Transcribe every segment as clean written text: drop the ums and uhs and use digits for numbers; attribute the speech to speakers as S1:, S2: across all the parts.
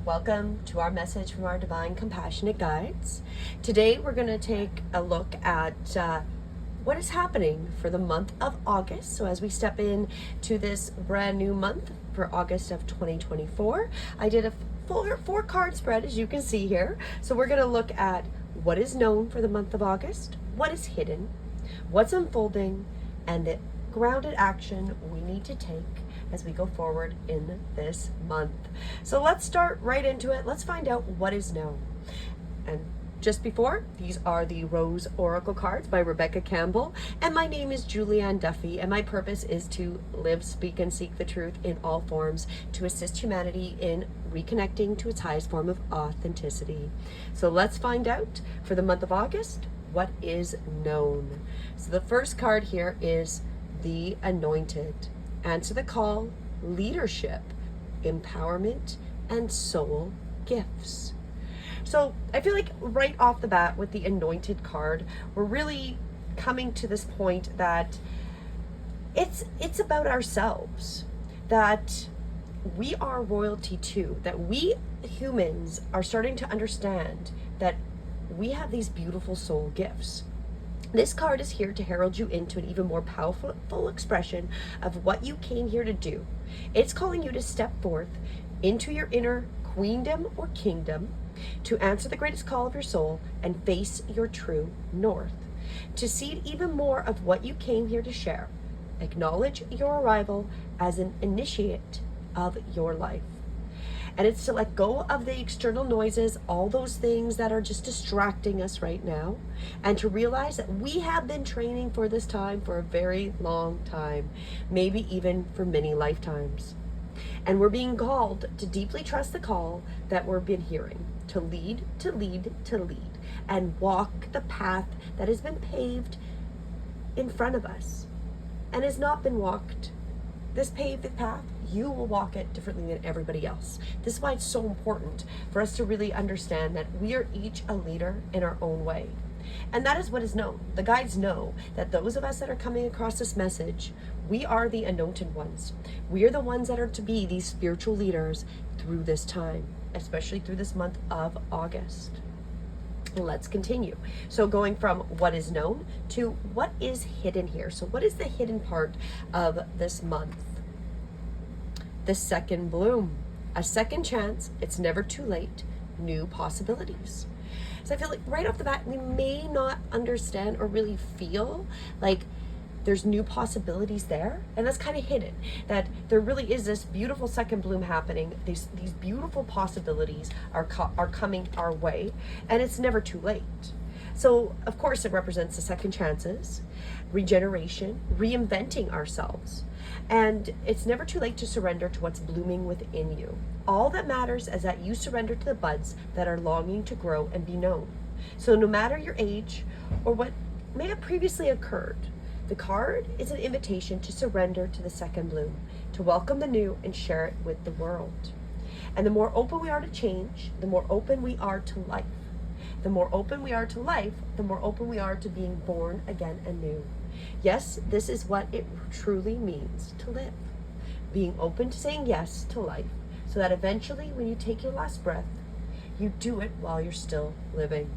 S1: Welcome to our message from our Divine Compassionate Guides. Today we're going to take a look at what is happening for the month of August. So as we step in to this brand new month for August of 2024, I did a four card spread, as you can see here. So we're going to look at what is known for the month of August, what is hidden, what's unfolding, and the grounded action we need to take as we go forward in this month. So let's start right into it. Let's find out what is known. And just before, these are the Rose Oracle cards by Rebecca Campbell. And my name is Julianne Duffy, and my purpose is to live, speak, and seek the truth in all forms to assist humanity in reconnecting to its highest form of authenticity. So let's find out for the month of August, what is known. So the first card here is the Anointed. Answer the call, leadership, empowerment, and soul gifts. So I feel like right off the bat with the Anointed card, we're really coming to this point that it's about ourselves, that we are royalty too, that we humans are starting to understand that we have these beautiful soul gifts. This card is here to herald you into an even more powerful expression of what you came here to do. It's calling you to step forth into your inner queendom or kingdom, to answer the greatest call of your soul and face your true north, to see even more of what you came here to share. Acknowledge your arrival as an initiate of your life. And it's to let go of the external noises, all those things that are just distracting us right now, and to realize that we have been training for this time for a very long time, maybe even for many lifetimes. And we're being called to deeply trust the call that we've been hearing, to lead, to lead, to lead, and walk the path that has been paved in front of us and has not been walked. This paved path, you will walk it differently than everybody else. This is why it's so important for us to really understand that we are each a leader in our own way. And that is what is known. The guides know that those of us that are coming across this message, we are the anointed ones. We are the ones that are to be these spiritual leaders through this time, especially through this month of August. Let's continue. So going from what is known to what is hidden here. So what is the hidden part of this month? The second bloom. A second chance. It's never too late. New possibilities. So I feel like right off the bat, we may not understand or really feel like there's new possibilities there, and that's kind of hidden, that there really is this beautiful second bloom happening. These beautiful possibilities are coming our way, and it's never too late. So of course it represents the second chances, regeneration, reinventing ourselves, and it's never too late to surrender to what's blooming within you. All that matters is that you surrender to the buds that are longing to grow and be known. So no matter your age or what may have previously occurred, the card is an invitation to surrender to the second bloom, to welcome the new and share it with the world. And the more open we are to change, the more open we are to life. The more open we are to life, the more open we are to being born again anew. Yes, this is what it truly means to live. Being open to saying yes to life, so that eventually when you take your last breath, you do it while you're still living.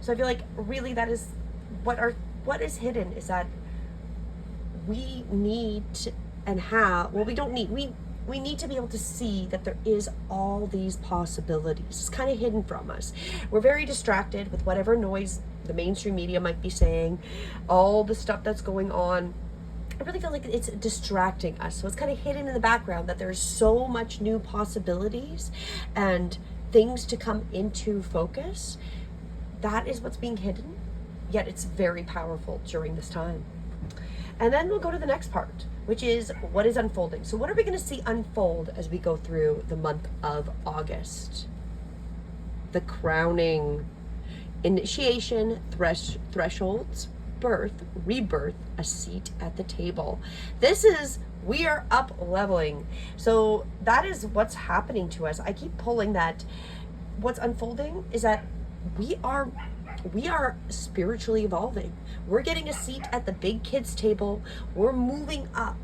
S1: So I feel like really that is what is hidden, is that we need to, and have, well, we don't need, we need to be able to see that there is all these possibilities. It's kind of hidden from us. We're very distracted with whatever noise the mainstream media might be saying, all the stuff that's going on. I really feel like it's distracting us. So it's kind of hidden in the background that there's so much new possibilities and things to come into focus. That is what's being hidden, yet it's very powerful during this time. And then we'll go to the next part, which is what is unfolding. So what are we going to see unfold as we go through the month of August? The crowning, initiation, thresholds, birth, rebirth, a seat at the table. This is, we are up leveling. So that is what's happening to us. I keep pulling that. What's unfolding is that we are spiritually evolving. We're getting a seat at the big kids table. We're moving up.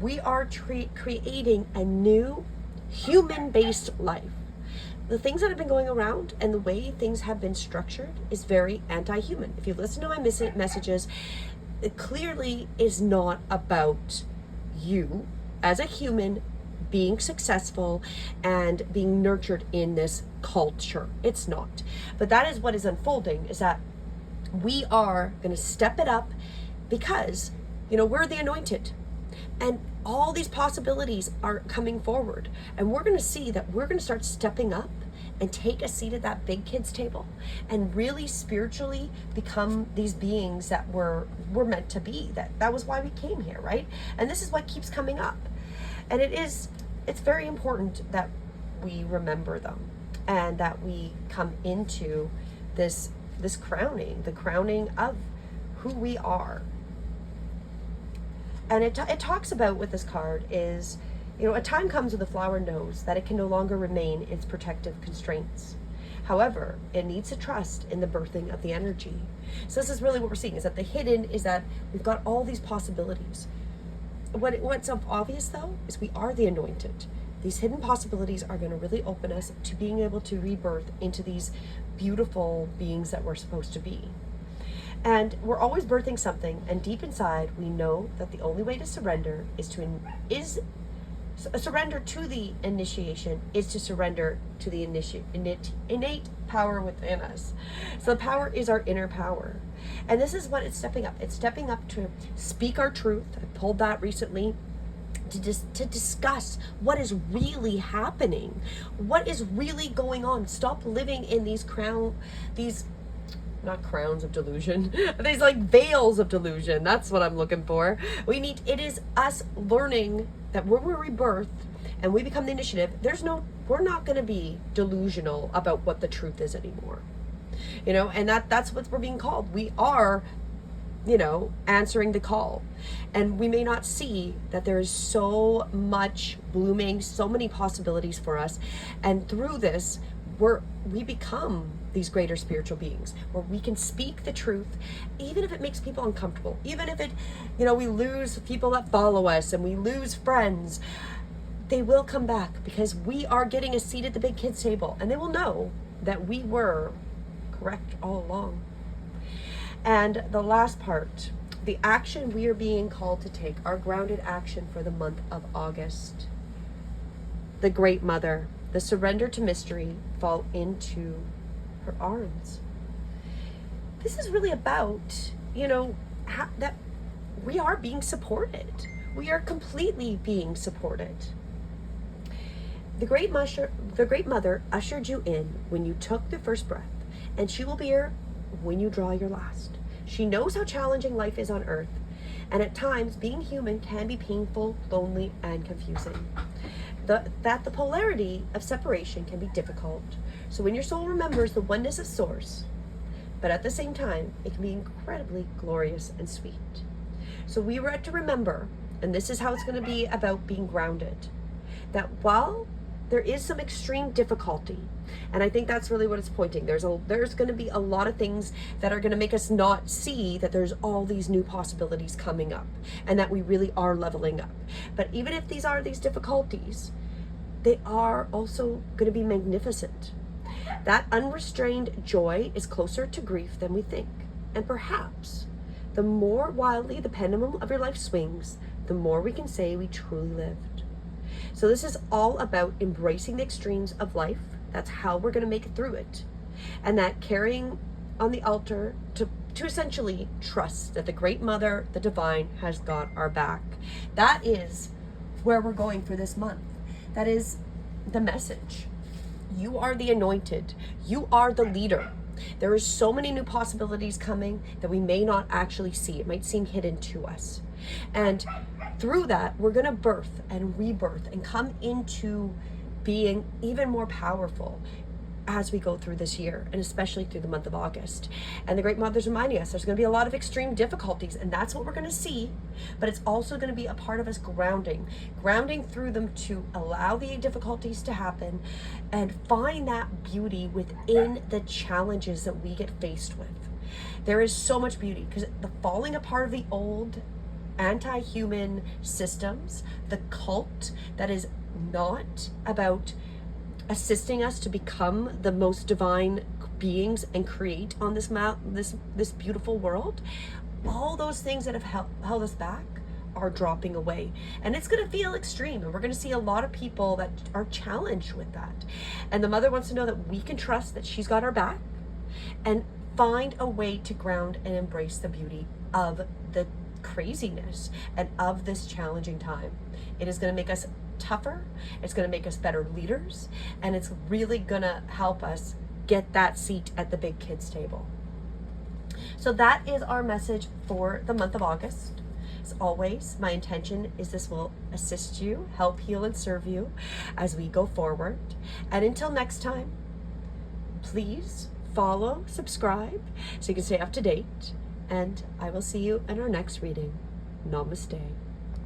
S1: We are creating a new human-based life. the things that have been going around and the way things have been structured is very anti-human. If you listen to my messages, it clearly is not about you as a human being successful and being nurtured in this culture. It's not. But that is what is unfolding, is that we are going to step it up because, we're the anointed. And all these possibilities are coming forward. And we're going to see that we're going to start stepping up and take a seat at that big kids table and really spiritually become these beings that we're meant to be. That was why we came here, right? And this is what keeps coming up. And it's very important that we remember them and that we come into this crowning, the crowning of who we are. And it talks about, with this card, is, a time comes when the flower knows that it can no longer remain its protective constraints. However, it needs to trust in the birthing of the energy. So this is really what we're seeing, is that the hidden is that we've got all these possibilities. What's obvious, though, is we are the anointed. These hidden possibilities are going to really open us to being able to rebirth into these beautiful beings that we're supposed to be. And we're always birthing something, and deep inside we know that the only way to surrender surrender to the initiation is to surrender to the innate power within us. So the power is our inner power. And this is what it's stepping up. It's stepping up to speak our truth. I pulled that recently to discuss what is really happening, what is really going on. Stop living in these not crowns of delusion, these like veils of delusion. That's what I'm looking for. It is us learning that when we're rebirthed and we become the initiative, we're not going to be delusional about what the truth is anymore. And that's what we're being called. We are, answering the call. And we may not see that there is so much blooming, so many possibilities for us. And through this, we become these greater spiritual beings where we can speak the truth, even if it makes people uncomfortable, even if we lose people that follow us and we lose friends. They will come back because we are getting a seat at the big kids table, and they will know that we were correct all along. And the last part, the action we are being called to take, our grounded action for the month of August. The Great Mother, the surrender to mystery, fall into her arms. This is really about, that we are being supported. We are completely being supported. The Great Mother ushered you in when you took the first breath, and she will be here when you draw your last. She knows how challenging life is on earth, and at times being human can be painful, lonely, and confusing. That the polarity of separation can be difficult. So when your soul remembers the oneness of Source, but at the same time, it can be incredibly glorious and sweet. So we were to remember, and this is how it's going to be about being grounded, that while there is some extreme difficulty, and I think that's really what it's pointing. There's going to be a lot of things that are going to make us not see that there's all these new possibilities coming up and that we really are leveling up. But even if these are these difficulties, they are also going to be magnificent. That unrestrained joy is closer to grief than we think. And perhaps the more wildly the pendulum of your life swings, the more we can say we truly lived. So this is all about embracing the extremes of life. That's how we're going to make it through it. And that carrying on the altar to essentially trust that the Great Mother, the Divine, has got our back. That is where we're going for this month. That is the message. You are the anointed. You are the leader. There is so many new possibilities coming that we may not actually see. It might seem hidden to us. And through that, we're going to birth and rebirth and come into being even more powerful as we go through this year, and especially through the month of August. And the Great Mother's reminding us there's going to be a lot of extreme difficulties, and that's what we're going to see, but it's also going to be a part of us grounding through them to allow the difficulties to happen and find that beauty within the challenges that we get faced with. There is so much beauty because the falling apart of the old anti-human systems, the cult that is not about assisting us to become the most divine beings and create on this beautiful world, all those things that have held us back are dropping away. And it's going to feel extreme, and we're going to see a lot of people that are challenged with that. And the mother wants to know that we can trust that she's got our back, and find a way to ground and embrace the beauty of the craziness and of this challenging time. It is going to make us tougher, it's going to make us better leaders, and it's really going to help us get that seat at the big kids table. So that is our message for the month of August. As always, my intention is this will assist you, help heal, and serve you as we go forward. And until next time, please follow, subscribe, so you can stay up to date. And I will see you in our next reading. Namaste.